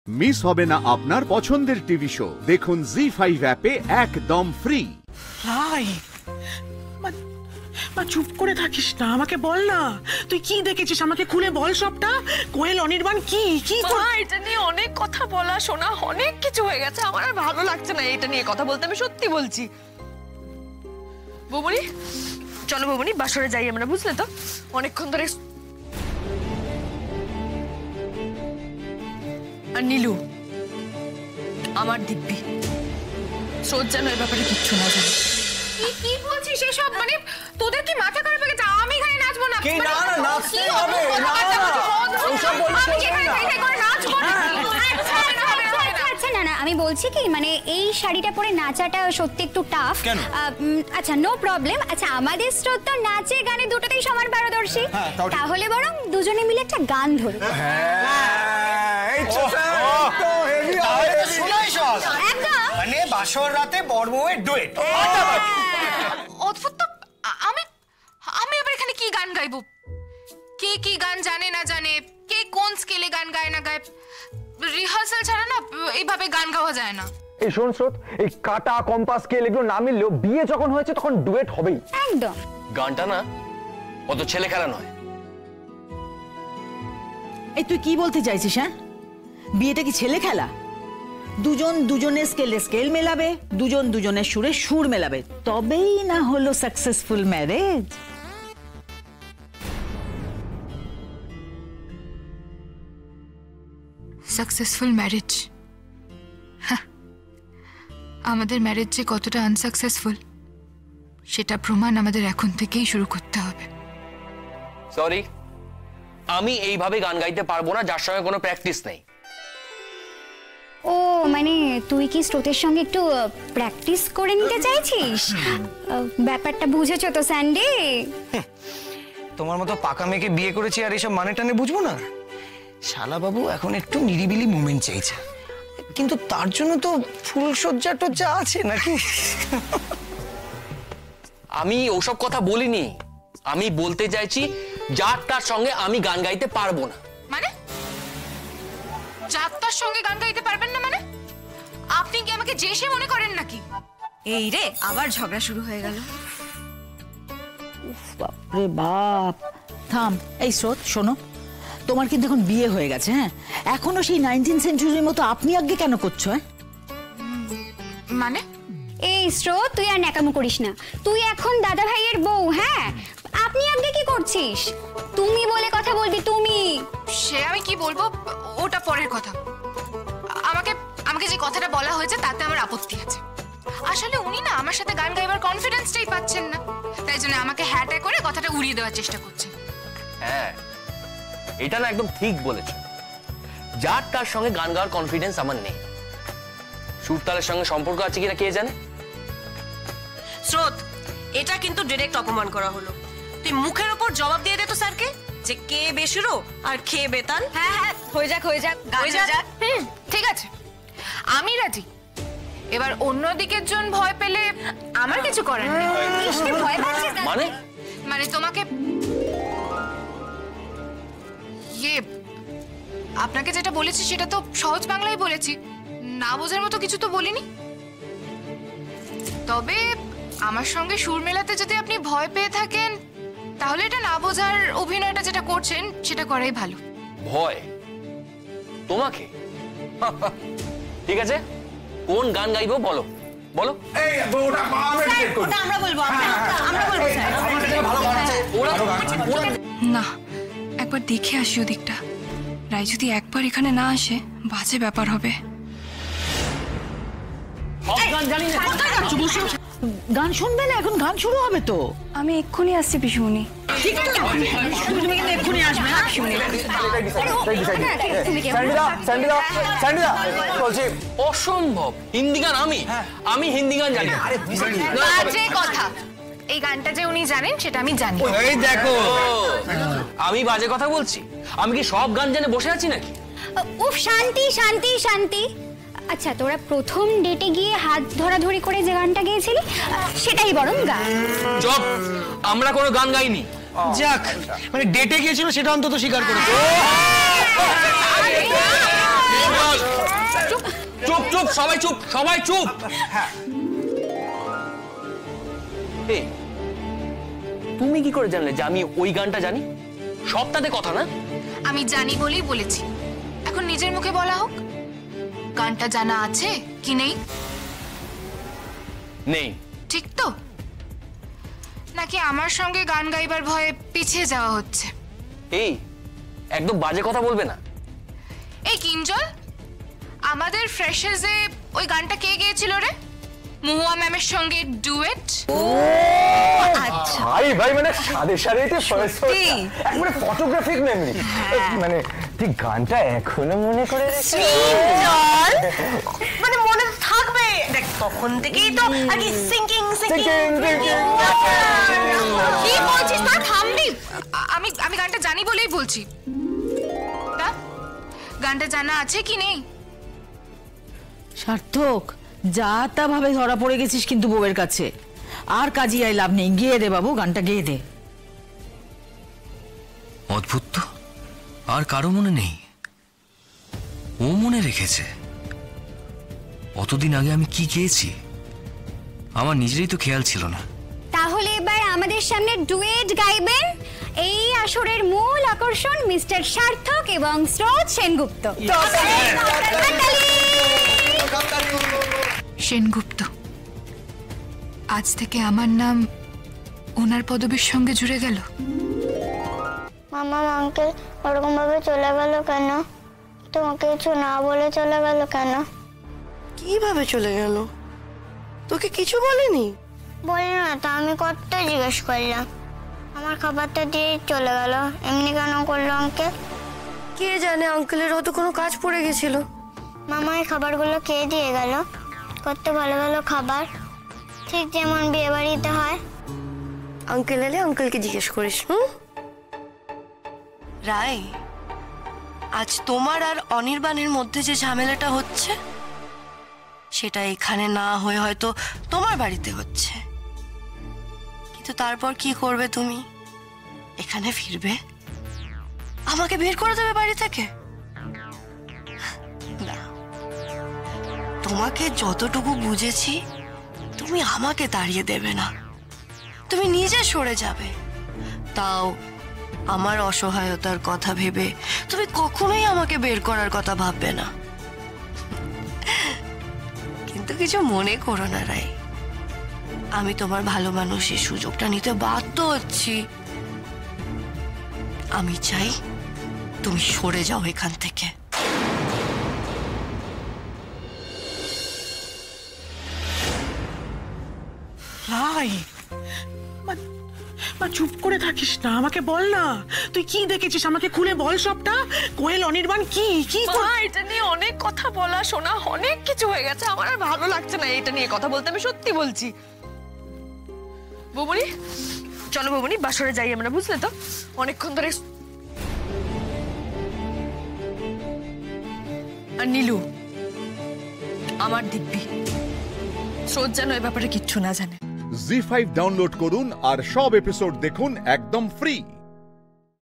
Miss হবে না আপনার পছন্দের টিভি শো। দেখুন জি5 অ্যাপে একদম ফ্রি। হাই মা, চুপ করে থাকিস না, আমাকে বল না তুই কি দেখেছিস, আমাকে খুলে বল সবটা। কোয়েল অনির্বাণ কি কি এটা নিয়ে অনেক কথা বলা শোনা অনেক কিছু হয়ে গেছে, আমার আর ভালো লাগছে না এটা নিয়ে কথা বলতে, আমি সত্যি বলছি। বৌমনি চলো বৌমনি বাসরে যাই আমরা, বুঝলে তো অনেকক্ষণ ধরে। আর নীলু আমার দিব্যি স্রোত যেন এর ব্যাপারে কিচ্ছু না জানে। কি বলছিস এসব? মানে তোদের কি মাথা খারাপ হয়ে গেছে? আমি এখানে নাচবো না? কি না না নাচতে হবে না ওসব বলছিস না না আমি বলছি কি মানে এই শাড়িটা পরে নাচাটা সত্যি একটু টাফ। আচ্ছা নো প্রবলেম। আচ্ছা আমাদের স্রোত তো নাচে গানে দুটোতেই সমান পারদর্শী, তাহলে বরং দুজনে মিলে একটা গান ধরি। মানে বাসর রাতে বড় বউয়ের ডুয়েট। অদ্ভুত তো। আমি আবার এখানে কি গান গাইবো? কে কি গান জানে না জানে, কে কোন স্কেলে গান গায় না গায়, রিহার্সাল ছাড়া না এইভাবে গান গাওয়া যায় না। এই শোন স্রোত, এই কাটা কম্পাস স্কেল এগুলো না মিললেও বিয়ে যখন হয়েছে তখন ডুয়েট হবেই। একদম। গানটা না অত ছেলে খেলা নয়। এই তুই কি বলতে চাইছিস? হ্যাঁ, বিয়েটা কি ছেলে খেলা? দুজন দুজনের স্কেলে স্কেল মেলাবে, দুজন দুজনের সুরে সুর মেলাবে, তবেই না হলো সাকসেসফুল ম্যারেজ। Successful marriage? আমাদের ম্যারেজ যে কতটা আনসাকসেসফুল সেটা প্রমাণ আমাদের এখন থেকেই শুরু করতে হবে। সরি, আমি এইভাবে গান গাইতে পারবো না যার সঙ্গে কোনো প্র্যাকটিস নেই। ও মানে তুই কি স্রোতের সঙ্গে একটু প্র্যাকটিস করে নিতে চাইছিস? ব্যাপারটা বুঝেছো তো স্যান্ডি? তোমার মতো পাকা মেয়েকে বিয়ে করেছি আর এসব মানে টানে বুঝবো না? শালা বাবু এখন একটু নিরিবিলি মোমেন্ট চাইছে, কিন্তু তার জন্য তো ফুলসজ্জা টজ্জা আছে নাকি? আমি ওসব কথা বলিনি, আমি বলতে চাইছি যারটার সঙ্গে আমি গান গাইতে পারবো না। মানে যাত্রার সঙ্গে গান গাইতে পারবেন না মানে? আপনি কি আমাকে জেসে মনে করেন নাকি? এই রে আবার ঝগড়া শুরু হয়ে গেল। বাপরে বাপ, থাম। এই স্রোত শোনো, তোমার কিন্তু এখন বিয়ে হয়ে গেছে, হ্যাঁ, এখনো সেই 19 সেঞ্চুরির মতো আপনি আগে কেন করছো? মানে এই স্রোত তুই আর ন্যাকামো করিস না, তুই এখন দাদা ভাইয়ের বউ। হ্যাঁ, আপনি আগে কি করছিস? তুমি বলে কথা বলবি তুমি। সে আমি কি বলবো ওটা পরের কথা। আমাকে যে কথাটা বলা হয়েছে তাতে আমার আপত্তি আছে। আসলে উনি না আমার সাথে গান গাইবার কনফিডেন্সটাই পাচ্ছেন না, তাই জন্য আমাকে হ্যাটে করে কথাটা উড়িয়ে দেওয়ার চেষ্টা করছেন। হ্যাঁ, এটা না একদম ঠিক বলেছো। যারটার সঙ্গে গান গাওয়ার কনফিডেন্স আমার নেই। সুরতালের সঙ্গে সম্পর্ক আছে কিনা কে জানে। স্রোত, এটা কিন্তু ডাইরেক্ট অপমান করা হলো। তুই মুখের ওপর জবাব দিয়ে দে তো স্যারকে যে কে বেসুরো আর কে বেতাল। হ্যাঁ হ্যাঁ, হয়ে যাক হয়ে যাক হয়ে যাক। ঠিক আছে, আমি রাজি। এবার অন্যদিকের জন ভয় পেলে আমার কিছু করার নেই। ভয় পাচ্ছিস মানে? মানে তোমাকে আপনাকে যেটা বলেছি সেটা তো সহজ বাংলায় বলেছি, না বোঝার মতো কিছু তো বলিনি। তবে আমার সঙ্গে সুর মেলাতে যদি আপনি ভয় পেয়ে থাকেন তাহলে এটা না বোঝার অভিনয়টা যেটা করছেন সেটা করাই ভালো। ভয় তোমাকে? ঠিক আছে, কোন গান গাইবো বলো বলো। আমরা বলবো না, একবার দেখে আসি ওদিকটা। রায় যদি একবার এখানে না আসে বাজে ব্যাপার হবে। গান শুনবে না? এখন গান শুরু হবে তো। আমি এক্ষুনি আসছি পিসুমনি। তুমি কিন্তু এক্ষুনি আসবে। অসম্ভব, হিন্দি গান আমি হিন্দি গান জানি। বাজে কথা, এই গানটা যে উনি জানেন সেটা আমি জানি। এই দেখো, আমি বাজে কথা বলছি? আমি কি সব গান জেনে বসে আছি নাকি? উফ, শান্তি শান্তি শান্তি। আচ্ছা তোরা প্রথম ডেটে গিয়ে হাত ধরাধরি করে যে গানটা গেয়েছিলি সেটাই বরং গান। চুপ, আমরা কোনো গান গাইনি। যাক, মানে ডেটে গিয়েছিল সেটা অন্তত স্বীকার করেছে। চুপ চুপ সবাই চুপ, সবাই চুপ। এই, তুমি কি করে জানলে যে আমি ওই গানটা জানি? সব তাদের কথা না? আমি জানি বলেই বলেছি, এখন নিজের মুখে বলা হোক। গানটা জানা আছে কি নেই? নেই। ঠিক তো? নাকি আমার সঙ্গে গান গাইবার ভয়ে পিছিয়ে যাওয়া হচ্ছে? এই, একদম বাজে কথা বলবে না। এই কিঞ্জল, আমাদের ফ্রেশার্সে ওই গানটা কে গেয়েছিল রে? মহুয়া ম্যামের সঙ্গে ডুয়েট। ভাই ভাই মানে সাদে সাদেতে ফার্স্ট একবারে ফটোগ্রাফিক মেমরি। মানে তুই গানটা এখনো মনে করে রেখেছিস? মানে মনে থাকবে, দেখ তখন থেকেই তো আর কি সিঙ্কিং কি বলছিস তা থামবি? আমি গানটা জানি বলেই বলছি। তা গানটা জানা আছে কি নেই? সার্থক, যা তা ভাবে ধরা পড়ে গেছিস কিন্তু বউয়ের কাছে। আর কাজই আই লাভ নেই, গেয়ে দে বাবু, গানটা গেয়ে দে। অদ্ভুত তো, আর কারো মনে নেই, ও মনে রেখেছে। অতদিন আগে আমি কি গেয়েছি আমার নিজেরই তো খেয়াল ছিল না। তাহলে এবার আমাদের সামনে ডুয়েট গাইবেন এই আসরের মূল আকর্ষণ মিস্টার সার্থক এবং স্রোত সেনগুপ্ত। সেনগুপ্ত, আজ থেকে আমার নাম ওনার পদবীর সঙ্গে জুড়ে গেল। মামা আঙ্কেল ওরকম ভাবে চলে গেল কেন? তোমাকে কিছু না বলে চলে গেল কেন? কিভাবে চলে গেল? তোকে কিছু বলেনি? বলি না তো, আমি কত জিজ্ঞেস করলাম। আমার খাবারটা দিয়ে চলে গেল, এমনি কেন করলো আঙ্কেল? কে জানে, আঙ্কেলের হয়তো কোনো কাজ পড়ে গেছিল। মামা এই খাবারগুলো কে দিয়ে গেল? কত ভালো ভালো খাবার, ঠিক যেমন বিয়ে বাড়িতে হয়। আঙ্কেল এলে আঙ্কেলকে জিজ্ঞেস করিস। রাই, আজ তোমার আর অনির্বাণের মধ্যে যে ঝামেলাটা হচ্ছে সেটা এখানে না হয়ে হয়তো তোমার বাড়িতে হচ্ছে, কিন্তু তারপর কি করবে তুমি? এখানে ফিরবে, আমাকে বের করে দেবে বাড়ি থেকে? না, তোমাকে যতটুকু বুঝেছি তুমি আমাকে তাড়িয়ে দেবে না, তুমি নিজে সরে যাবে। তাও আমার অসহায়তার কথা ভেবে তুমি কখনোই আমাকে বের করার কথা ভাববে না। কিন্তু কিছু মনে করো না রাই, আমি তোমার ভালো মানুষের সুযোগটা নিতে বাধ্য হচ্ছি। আমি চাই তুমি সরে যাও এখান থেকে। রাই, মা চুপ করে থাকিস না, আমাকে বল না তুই কি দেখেছিস, আমাকে খুলে বল সবটা। কোয়েল অনির্বাণ কি কি এটা নিয়ে অনেক কথা বলা শোনা, অনেক কিছু হয়ে গেছে, আমার আর ভালো লাগছে না এটা নিয়ে কথা বলতে, আমি সত্যি বলছি। বৌমনি, চলো বৌমনি, বাসরে যাই আমরা, বুঝলে তো? অনেকক্ষণ ধরে। আর নীলু, আমার দিব্যি, স্রোত যেন এ ব্যাপারে কিচ্ছু না জানে। জি5 ডাউনলোড করুন আর সব এপিসোড দেখুন একদম ফ্রি।